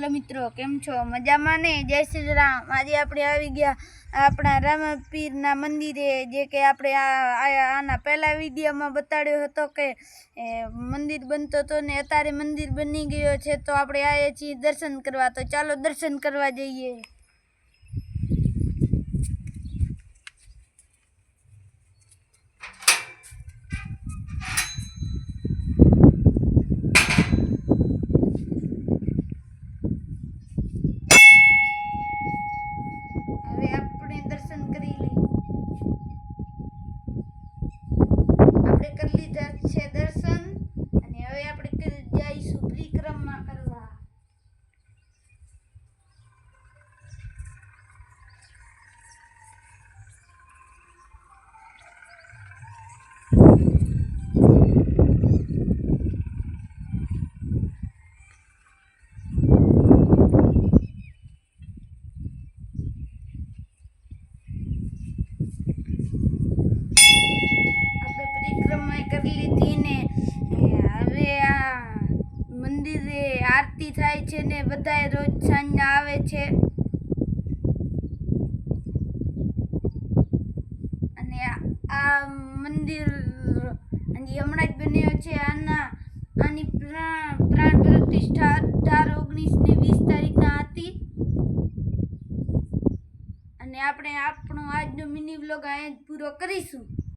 Hello મિત્રો, કેમ છો? મજામાં ને? જય શ્રી રામ। આજે આપણે આવી ગયા આપણા રામાપીરના મંદિરે, જે કે આપણે આના પહેલા વિડીયોમાં બતાડ્યો હતો કે મંદિર બનતો હતો ને અત્યારે મંદિર બની ગયો છે, તો આપણે આવ્યા છીએ દર્શન કરવા। તો ચાલો દર્શન કરવા જઈએ। હવે આપણે દર્શન કરી લઈએ। આપણે કરી લીધા છે દર્શન અને હવે આપણે જઈશું પરિક્રમા કરવા। કરી લીધી ને હવે આ મંદિરે આરતી થાય છે ને બધાય રોજ સાંજના આવે છે અને આ મંદિર હમણાં જ બન્યો છે। આની પ્રાણ પ્રતિષ્ઠા 18, 19 ને 20 તારીખના હતી અને આપણે આપણો આજનો મિની વ્લોગ અહીંયા જ પૂરો કરીશું।